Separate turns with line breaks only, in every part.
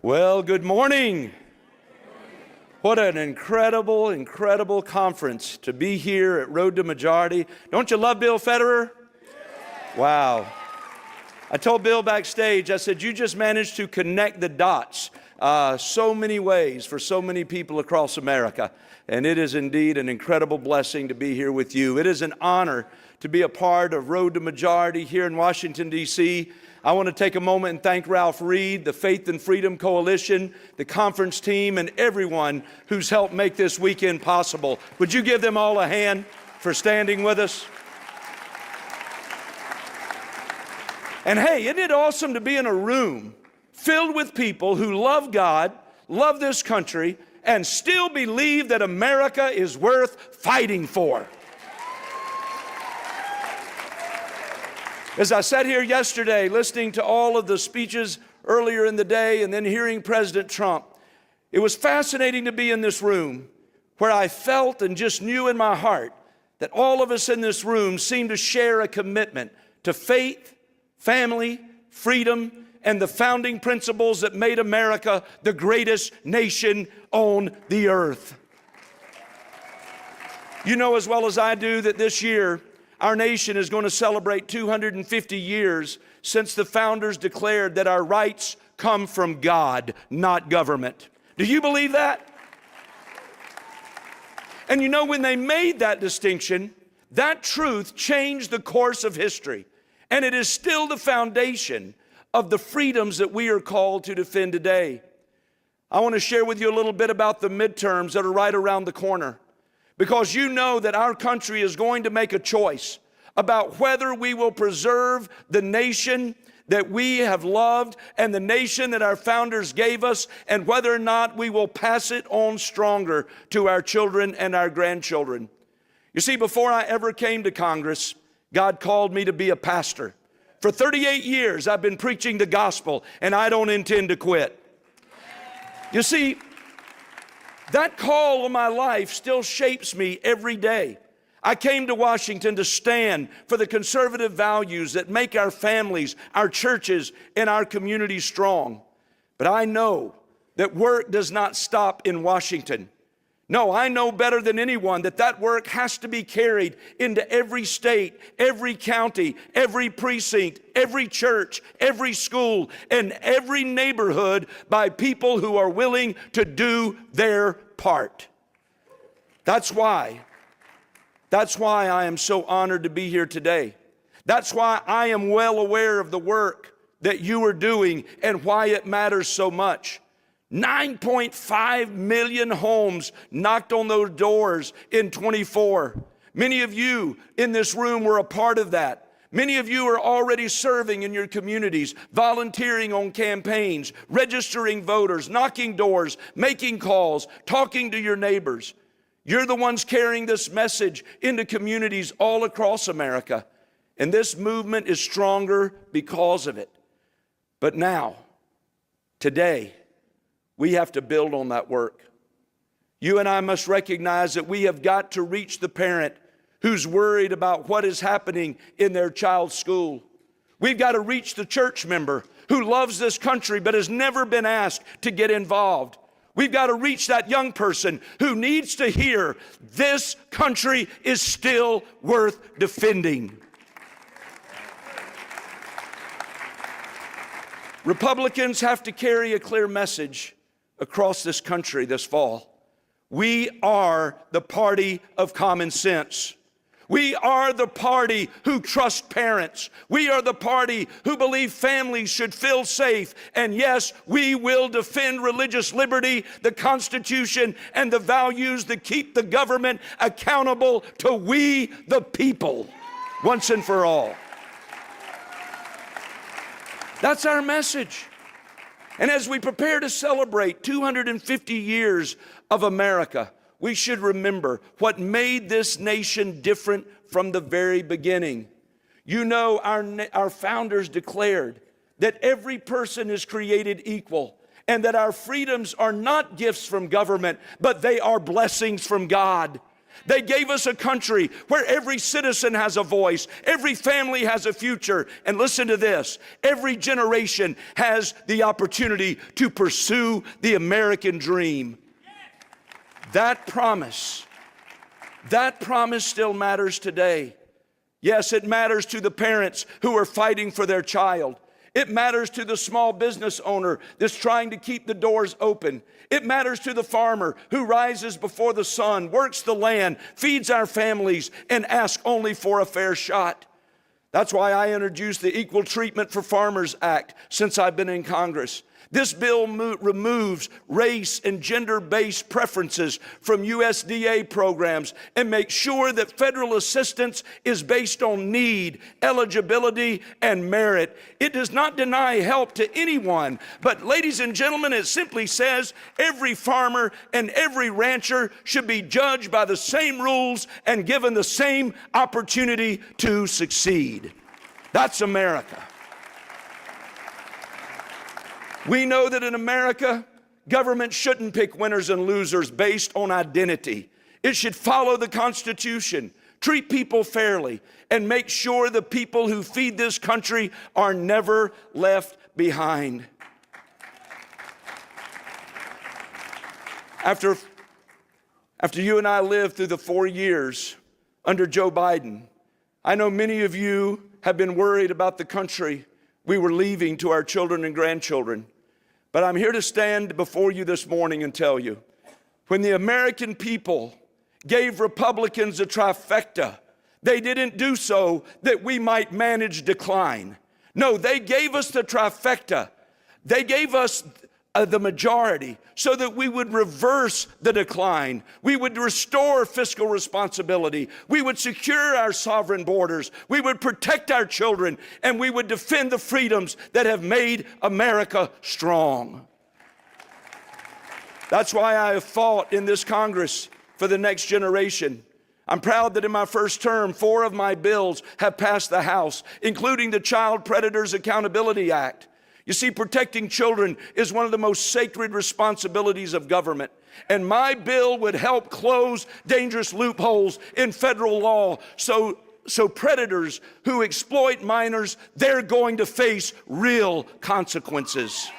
Well, good morning. What an incredible, incredible conference to be here at Road to Majority. Don't you love Bill Federer? Wow. I told Bill backstage, I said, you just managed to connect the dots so many ways for so many people across America. And it is indeed an incredible blessing to be here with you. It is an honor to be a part of Road to Majority here in Washington, D.C. I want to take a moment and thank Ralph Reed, the Faith and Freedom Coalition, the conference team, and everyone who's helped make this weekend possible. Would you give them all a hand for standing with us? And hey, isn't it awesome to be in a room filled with people who love God, love this country, and still believe that America is worth fighting for? As I sat here yesterday listening to all of the speeches earlier in the day and then hearing President Trump, it was fascinating to be in this room where I felt and just knew in my heart that all of us in this room seemed to share a commitment to faith, family, freedom, and the founding principles that made America the greatest nation on the earth. You know as well as I do that this year, our nation is going to celebrate 250 years since the founders declared that our rights come from God, not government. Do you believe that? And you know, when they made that distinction, that truth changed the course of history. And it is still the foundation of the freedoms that we are called to defend today. I want to share with you a little bit about the midterms that are right around the corner. Because you know that our country is going to make a choice about whether we will preserve the nation that we have loved and the nation that our founders gave us, and whether or not we will pass it on stronger to our children and our grandchildren. You see, before I ever came to Congress, God called me to be a pastor. For 38 years, I've been preaching the gospel, and I don't intend to quit. You see, that call of my life still shapes me every day. I came to Washington to stand for the conservative values that make our families, our churches, and our communities strong. But I know that work does not stop in Washington. No, I know better than anyone that that work has to be carried into every state, every county, every precinct, every church, every school, and every neighborhood by people who are willing to do their part. That's why I am so honored to be here today. That's why I am well aware of the work that you are doing and why it matters so much. 9.5 million homes knocked on those doors in 24. Many of you in this room were a part of that. Many of you are already serving in your communities, volunteering on campaigns, registering voters, knocking doors, making calls, talking to your neighbors. You're the ones carrying this message into communities all across America. And this movement is stronger because of it. But now, today, we have to build on that work. You and I must recognize that we have got to reach the parent who's worried about what is happening in their child's school. We've got to reach the church member who loves this country but has never been asked to get involved. We've got to reach that young person who needs to hear this country is still worth defending. Republicans have to carry a clear message across this country this fall. We are the party of common sense. We are the party who trust parents. We are the party who believe families should feel safe. And yes, we will defend religious liberty, the Constitution, and the values that keep the government accountable to we the people, once and for all. That's our message. And as we prepare to celebrate 250 years of America, we should remember what made this nation different from the very beginning. You know, our founders declared that every person is created equal and that our freedoms are not gifts from government, but they are blessings from God. They gave us a country where every citizen has a voice, every family has a future, and listen to this, every generation has the opportunity to pursue the American dream. That promise still matters today. Yes, it matters to the parents who are fighting for their child. It matters to the small business owner that's trying to keep the doors open. It matters to the farmer who rises before the sun, works the land, feeds our families, and asks only for a fair shot. That's why I introduced the Equal Treatment for Farmers Act since I've been in Congress. This bill removes race and gender-based preferences from USDA programs and makes sure that federal assistance is based on need, eligibility, and merit. It does not deny help to anyone, but ladies and gentlemen, it simply says every farmer and every rancher should be judged by the same rules and given the same opportunity to succeed. That's America. We know that in America, government shouldn't pick winners and losers based on identity. It should follow the Constitution, treat people fairly, and make sure the people who feed this country are never left behind. After you and I lived through the 4 years under Joe Biden, I know many of you have been worried about the country we were leaving to our children and grandchildren. But I'm here to stand before you this morning and tell you, when the American people gave Republicans a trifecta, they didn't do so that we might manage decline. No, they gave us the trifecta. They gave us the majority so that we would reverse the decline. We would restore fiscal responsibility. We would secure our sovereign borders. We would protect our children, and we would defend the freedoms that have made America strong. That's why I have fought in this Congress for the next generation. I'm proud that in my first term, 4 of my bills have passed the House, including the Child Predators Accountability Act. You see, protecting children is one of the most sacred responsibilities of government. And my bill would help close dangerous loopholes in federal law so predators who exploit minors, they're going to face real consequences.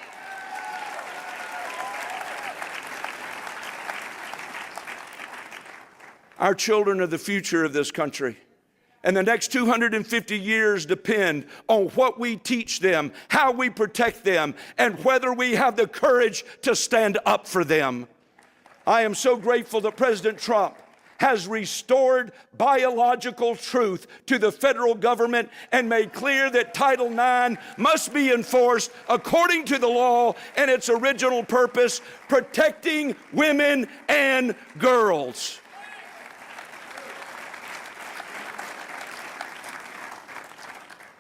Our children are the future of this country. And the next 250 years depend on what we teach them, how we protect them, and whether we have the courage to stand up for them. I am so grateful that President Trump has restored biological truth to the federal government and made clear that Title IX must be enforced according to the law and its original purpose, protecting women and girls.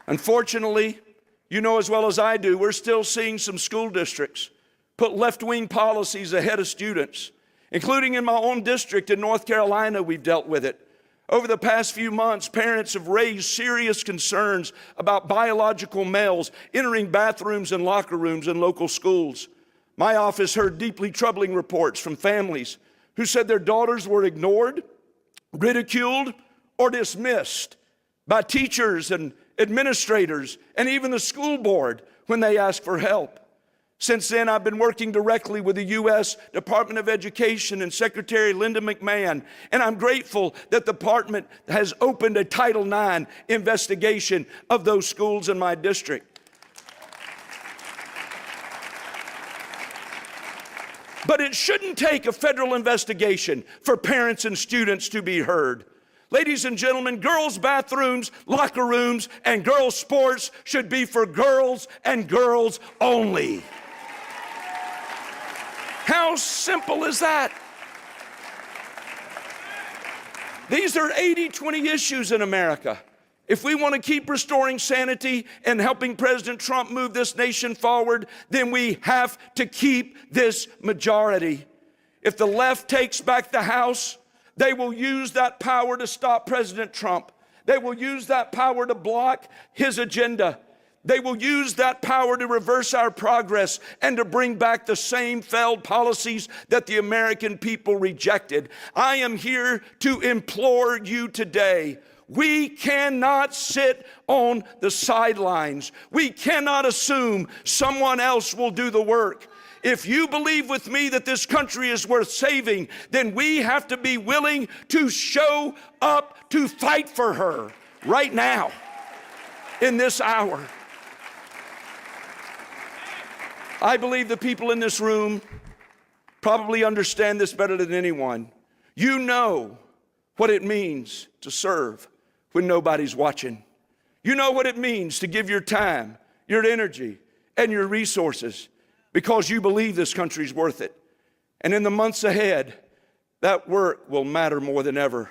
Unfortunately, you know as well as I do, we're still seeing some school districts put left-wing policies ahead of students, including in my own district in North Carolina, we've dealt with it. Over the past few months, parents have raised serious concerns about biological males entering bathrooms and locker rooms in local schools. My office heard deeply troubling reports from families who said their daughters were ignored, ridiculed, or dismissed by teachers and administrators, and even the school board when they ask for help. Since then, I've been working directly with the U.S. Department of Education and Secretary Linda McMahon, and I'm grateful that the department has opened a Title IX investigation of those schools in my district. But it shouldn't take a federal investigation for parents and students to be heard. Ladies and gentlemen, girls' bathrooms, locker rooms, and girls' sports should be for girls and girls only. How simple is that? These are 80-20 issues in America. If we want to keep restoring sanity and helping President Trump move this nation forward, then we have to keep this majority. If the left takes back the House, they will use that power to stop President Trump. They will use that power to block his agenda. They will use that power to reverse our progress and to bring back the same failed policies that the American people rejected. I am here to implore you today. We cannot sit on the sidelines. We cannot assume someone else will do the work. If you believe with me that this country is worth saving, then we have to be willing to show up to fight for her right now, in this hour. I believe the people in this room probably understand this better than anyone. You know what it means to serve when nobody's watching. You know what it means to give your time, your energy, and your resources because you believe this country's worth it. And in the months ahead, that work will matter more than ever.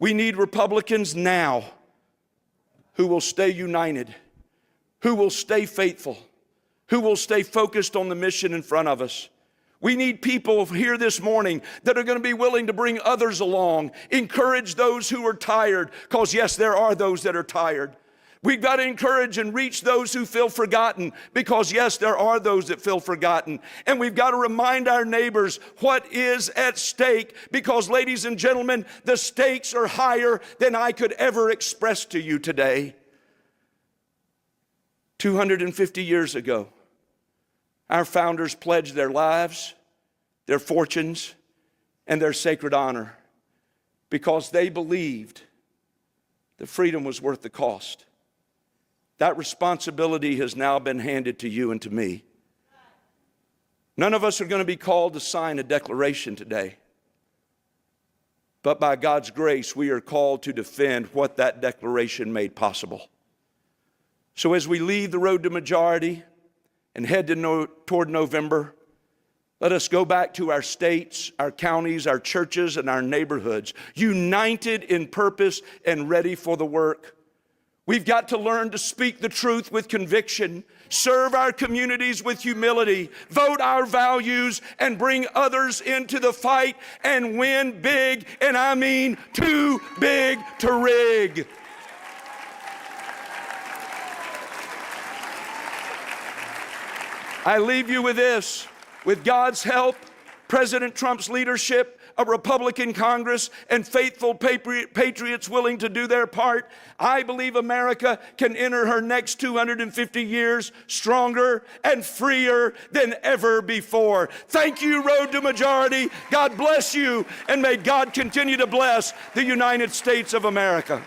We need Republicans now who will stay united, who will stay faithful, who will stay focused on the mission in front of us. We need people here this morning that are going to be willing to bring others along, encourage those who are tired, because yes, there are those that are tired. We've got to encourage and reach those who feel forgotten, because yes, there are those that feel forgotten. And we've got to remind our neighbors what is at stake, because ladies and gentlemen, the stakes are higher than I could ever express to you today. 250 years ago, our founders pledged their lives, their fortunes, and their sacred honor because they believed that freedom was worth the cost. That responsibility has now been handed to you and to me. None of us are going to be called to sign a declaration today. But by God's grace, we are called to defend what that declaration made possible. So as we leave the road to majority and head toward November, let us go back to our states, our counties, our churches, and our neighborhoods, united in purpose and ready for the work. We've got to learn to speak the truth with conviction, serve our communities with humility, vote our values, and bring others into the fight and win big, and I mean too big to rig. I leave you with this. With God's help, President Trump's leadership, a Republican Congress, and faithful patriots willing to do their part, I believe America can enter her next 250 years stronger and freer than ever before. Thank you, Road to Majority. God bless you, and may God continue to bless the United States of America.